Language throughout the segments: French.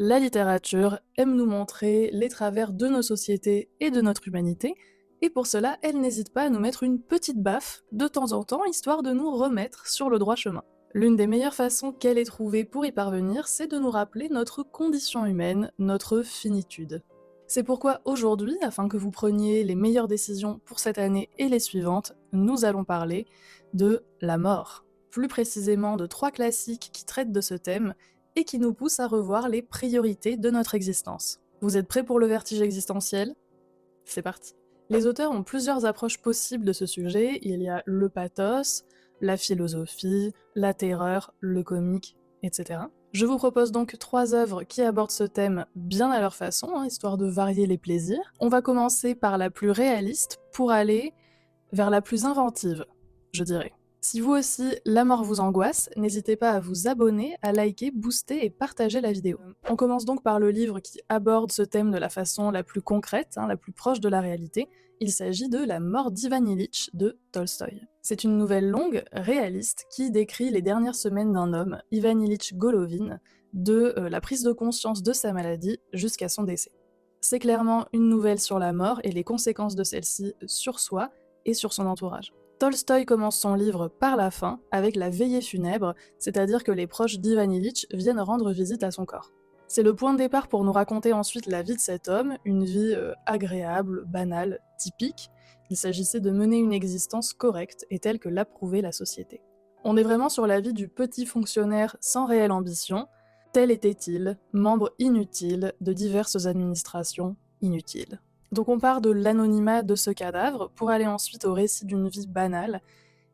La littérature aime nous montrer les travers de nos sociétés et de notre humanité, et pour cela, elle n'hésite pas à nous mettre une petite baffe de temps en temps, histoire de nous remettre sur le droit chemin. L'une des meilleures façons qu'elle ait trouvée pour y parvenir, c'est de nous rappeler notre condition humaine, notre finitude. C'est pourquoi aujourd'hui, afin que vous preniez les meilleures décisions pour cette année et les suivantes, nous allons parler de la mort. Plus précisément de 3 classiques qui traitent de ce thème et qui nous poussent à revoir les priorités de notre existence. Vous êtes prêts pour le vertige existentiel? C'est parti. Les auteurs ont plusieurs approches possibles de ce sujet, il y a le pathos, la philosophie, la terreur, le comique, etc. Je vous propose donc 3 œuvres qui abordent ce thème bien à leur façon, histoire de varier les plaisirs. On va commencer par la plus réaliste pour aller vers la plus inventive, je dirais. Si vous aussi, la mort vous angoisse, n'hésitez pas à vous abonner, à liker, booster et partager la vidéo. On commence donc par le livre qui aborde ce thème de la façon la plus concrète, la plus proche de la réalité. Il s'agit de La mort d'Ivan Ilitch de Tolstoï. C'est une nouvelle longue, réaliste, qui décrit les dernières semaines d'un homme, Ivan Ilitch Golovin, de la prise de conscience de sa maladie jusqu'à son décès. C'est clairement une nouvelle sur la mort et les conséquences de celle-ci sur soi et sur son entourage. Tolstoï commence son livre par la fin, avec la veillée funèbre, c'est-à-dire que les proches d'Ivan Ilitch viennent rendre visite à son corps. C'est le point de départ pour nous raconter ensuite la vie de cet homme, une vie agréable, banale, typique. Il s'agissait de mener une existence correcte et telle que l'approuvait la société. On est vraiment sur la vie du petit fonctionnaire sans réelle ambition. Tel était-il, membre inutile de diverses administrations inutiles. Donc on part de l'anonymat de ce cadavre pour aller ensuite au récit d'une vie banale,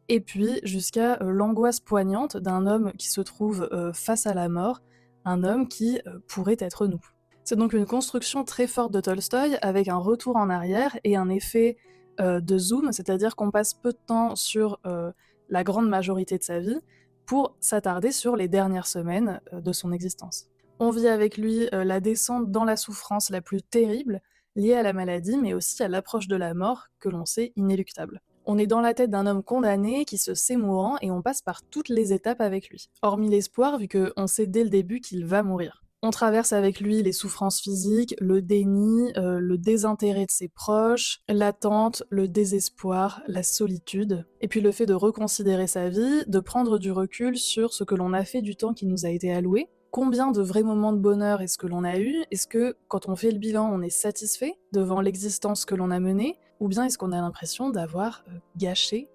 et puis jusqu'à l'angoisse poignante d'un homme qui se trouve face à la mort, un homme qui pourrait être nous. C'est donc une construction très forte de Tolstoï avec un retour en arrière et un effet de zoom, c'est-à-dire qu'on passe peu de temps sur la grande majorité de sa vie pour s'attarder sur les dernières semaines de son existence. On vit avec lui la descente dans la souffrance la plus terrible, liée à la maladie, mais aussi à l'approche de la mort, que l'on sait inéluctable. On est dans la tête d'un homme condamné qui se sait mourant et on passe par toutes les étapes avec lui. Hormis l'espoir, vu qu'on sait dès le début qu'il va mourir. On traverse avec lui les souffrances physiques, le déni, le désintérêt de ses proches, l'attente, le désespoir, la solitude, et puis le fait de reconsidérer sa vie, de prendre du recul sur ce que l'on a fait du temps qui nous a été alloué. Combien de vrais moments de bonheur est-ce que l'on a eu? Est-ce que, quand on fait le bilan, on est satisfait devant l'existence que l'on a menée? Ou bien est-ce qu'on a l'impression d'avoir gâché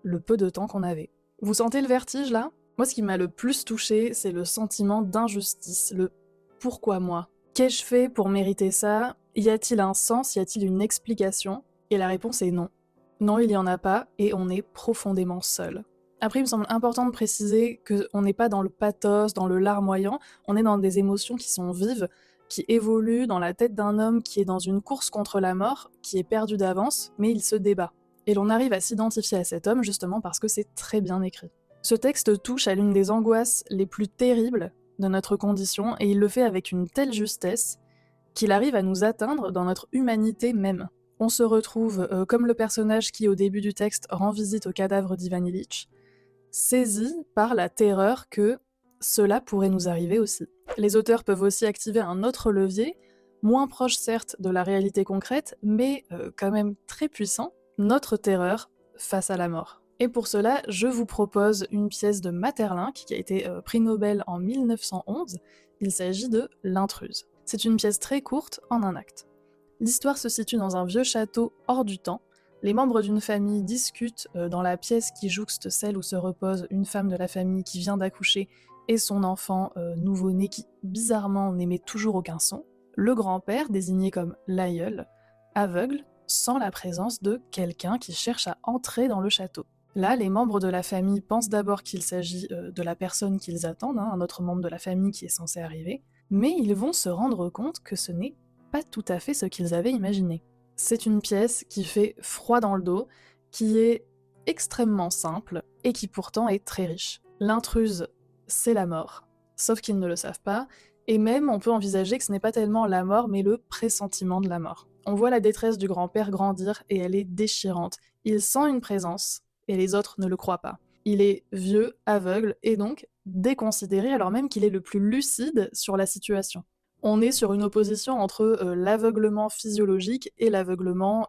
le peu de temps qu'on avait? Vous sentez le vertige, là? Moi, ce qui m'a le plus touché, c'est le sentiment d'injustice, le « pourquoi moi? Qu'ai-je fait pour mériter ça? Y a-t-il un sens? Y a-t-il une explication ?» Et la réponse est non. Non, il y en a pas, et on est profondément seul. Après, il me semble important de préciser qu'on n'est pas dans le pathos, dans le larmoyant, on est dans des émotions qui sont vives, qui évoluent dans la tête d'un homme qui est dans une course contre la mort, qui est perdu d'avance, mais il se débat. Et l'on arrive à s'identifier à cet homme justement parce que c'est très bien écrit. Ce texte touche à l'une des angoisses les plus terribles de notre condition, et il le fait avec une telle justesse qu'il arrive à nous atteindre dans notre humanité même. On se retrouve comme le personnage qui, au début du texte, rend visite au cadavre d'Ivan Ilitch, saisi par la terreur que cela pourrait nous arriver aussi. Les auteurs peuvent aussi activer un autre levier, moins proche certes de la réalité concrète, mais quand même très puissant, notre terreur face à la mort. Et pour cela, je vous propose une pièce de Maeterlinck qui a été prix Nobel en 1911. Il s'agit de L'Intruse. C'est une pièce très courte en un acte. L'histoire se situe dans un vieux château hors du temps. Les membres d'une famille discutent dans la pièce qui jouxte celle où se repose une femme de la famille qui vient d'accoucher et son enfant nouveau-né qui, bizarrement, n'émet toujours aucun son. Le grand-père, désigné comme l'aïeul, aveugle, sent la présence de quelqu'un qui cherche à entrer dans le château. Là, les membres de la famille pensent d'abord qu'il s'agit de la personne qu'ils attendent, un autre membre de la famille qui est censé arriver, mais ils vont se rendre compte que ce n'est pas tout à fait ce qu'ils avaient imaginé. C'est une pièce qui fait froid dans le dos, qui est extrêmement simple et qui pourtant est très riche. L'intruse, c'est la mort, sauf qu'ils ne le savent pas, et même on peut envisager que ce n'est pas tellement la mort, mais le pressentiment de la mort. On voit la détresse du grand-père grandir et elle est déchirante. Il sent une présence, et les autres ne le croient pas. Il est vieux, aveugle, et donc déconsidéré alors même qu'il est le plus lucide sur la situation. On est sur une opposition entre l'aveuglement physiologique et l'aveuglement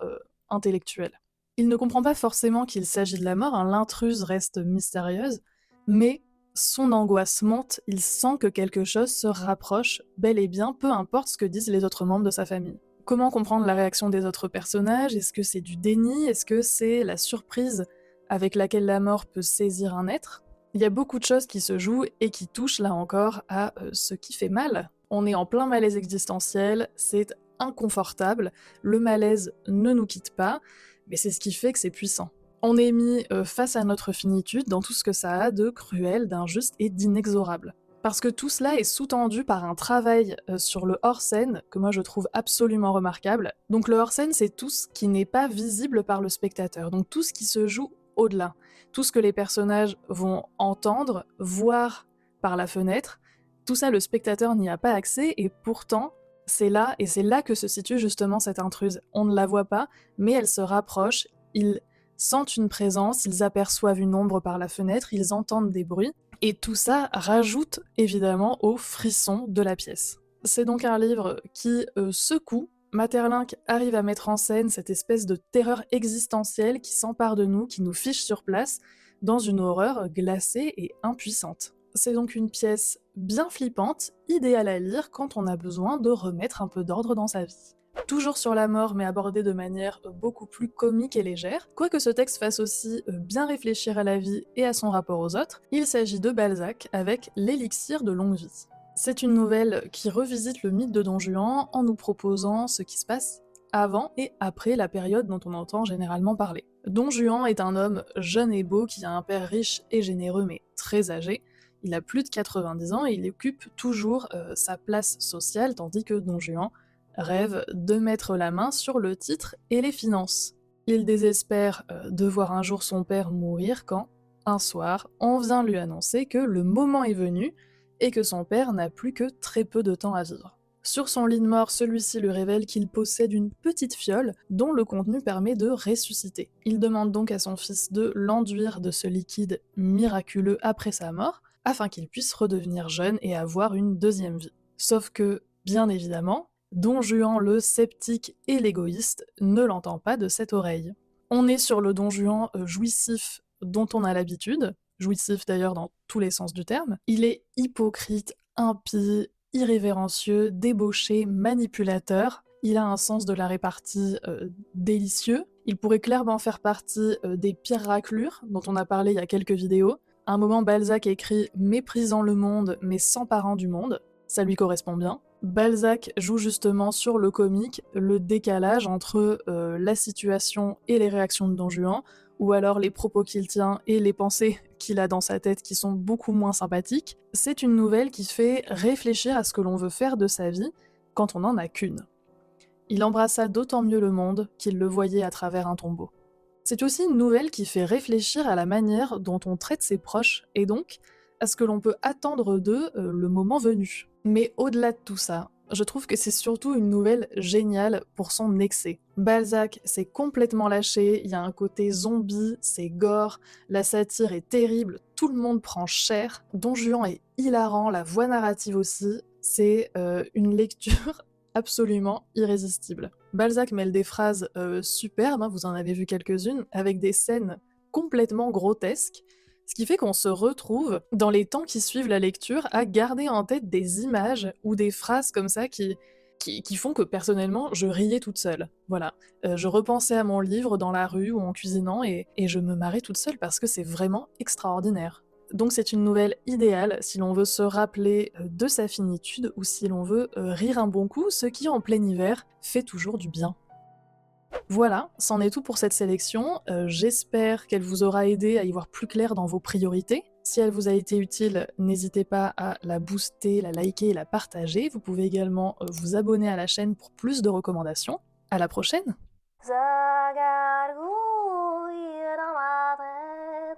intellectuel. Il ne comprend pas forcément qu'il s'agit de la mort, hein, l'intruse reste mystérieuse, mais son angoisse monte, il sent que quelque chose se rapproche bel et bien, peu importe ce que disent les autres membres de sa famille. Comment comprendre la réaction des autres personnages? Est-ce que c'est du déni? Est-ce que c'est la surprise avec laquelle la mort peut saisir un être? Il y a beaucoup de choses qui se jouent et qui touchent là encore à ce qui fait mal. On est en plein malaise existentiel, c'est inconfortable, le malaise ne nous quitte pas, mais c'est ce qui fait que c'est puissant. On est mis face à notre finitude dans tout ce que ça a de cruel, d'injuste et d'inexorable. Parce que tout cela est sous-tendu par un travail sur le hors-scène que moi je trouve absolument remarquable. Donc le hors-scène, c'est tout ce qui n'est pas visible par le spectateur, donc tout ce qui se joue au-delà. Tout ce que les personnages vont entendre, voir par la fenêtre, tout ça le spectateur n'y a pas accès et pourtant c'est là, et c'est là que se situe justement cette intruse. On ne la voit pas, mais elle se rapproche, ils sentent une présence, ils aperçoivent une ombre par la fenêtre, ils entendent des bruits, et tout ça rajoute évidemment au frisson de la pièce. C'est donc un livre qui secoue. Maeterlinck arrive à mettre en scène cette espèce de terreur existentielle qui s'empare de nous, qui nous fiche sur place, dans une horreur glacée et impuissante. C'est donc une pièce bien flippante, idéale à lire quand on a besoin de remettre un peu d'ordre dans sa vie. Toujours sur la mort, mais abordée de manière beaucoup plus comique et légère, quoique ce texte fasse aussi bien réfléchir à la vie et à son rapport aux autres, il s'agit de Balzac avec L'élixir de longue vie. C'est une nouvelle qui revisite le mythe de Don Juan en nous proposant ce qui se passe avant et après la période dont on entend généralement parler. Don Juan est un homme jeune et beau qui a un père riche et généreux mais très âgé. Il a plus de 90 ans et il occupe toujours sa place sociale, tandis que Don Juan rêve de mettre la main sur le titre et les finances. Il désespère de voir un jour son père mourir quand, un soir, on vient lui annoncer que le moment est venu et que son père n'a plus que très peu de temps à vivre. Sur son lit de mort, celui-ci lui révèle qu'il possède une petite fiole dont le contenu permet de ressusciter. Il demande donc à son fils de l'enduire de ce liquide miraculeux après sa mort, afin qu'il puisse redevenir jeune et avoir une deuxième vie. Sauf que, bien évidemment, Don Juan le sceptique et l'égoïste ne l'entend pas de cette oreille. On est sur le Don Juan jouissif dont on a l'habitude, jouissif d'ailleurs dans tous les sens du terme. Il est hypocrite, impie, irrévérencieux, débauché, manipulateur. Il a un sens de la répartie délicieux. Il pourrait clairement faire partie des pires raclures dont on a parlé il y a quelques vidéos. À un moment, Balzac écrit « Méprisant le monde, mais s'emparant du monde ». Ça lui correspond bien. Balzac joue justement sur le comique, le décalage entre la situation et les réactions de Don Juan, ou alors les propos qu'il tient et les pensées qu'il a dans sa tête qui sont beaucoup moins sympathiques. C'est une nouvelle qui fait réfléchir à ce que l'on veut faire de sa vie quand on n'en a qu'une. Il embrassa d'autant mieux le monde qu'il le voyait à travers un tombeau. C'est aussi une nouvelle qui fait réfléchir à la manière dont on traite ses proches, et donc à ce que l'on peut attendre d'eux le moment venu. Mais au-delà de tout ça, je trouve que c'est surtout une nouvelle géniale pour son excès. Balzac s'est complètement lâché, il y a un côté zombie, c'est gore, la satire est terrible, tout le monde prend cher, Don Juan est hilarant, la voix narrative aussi, c'est une lecture absolument irrésistible. Balzac mêle des phrases superbes, hein, vous en avez vu quelques-unes, avec des scènes complètement grotesques, ce qui fait qu'on se retrouve, dans les temps qui suivent la lecture, à garder en tête des images ou des phrases comme ça qui font que personnellement, je riais toute seule. Voilà. Je repensais à mon livre dans la rue ou en cuisinant et je me marrais toute seule parce que c'est vraiment extraordinaire. Donc c'est une nouvelle idéale si l'on veut se rappeler de sa finitude ou si l'on veut rire un bon coup, ce qui en plein hiver fait toujours du bien. Voilà, c'en est tout pour cette sélection. J'espère qu'elle vous aura aidé à y voir plus clair dans vos priorités. Si elle vous a été utile, n'hésitez pas à la booster, la liker et la partager. Vous pouvez également vous abonner à la chaîne pour plus de recommandations. À la prochaine! Zagargui la madre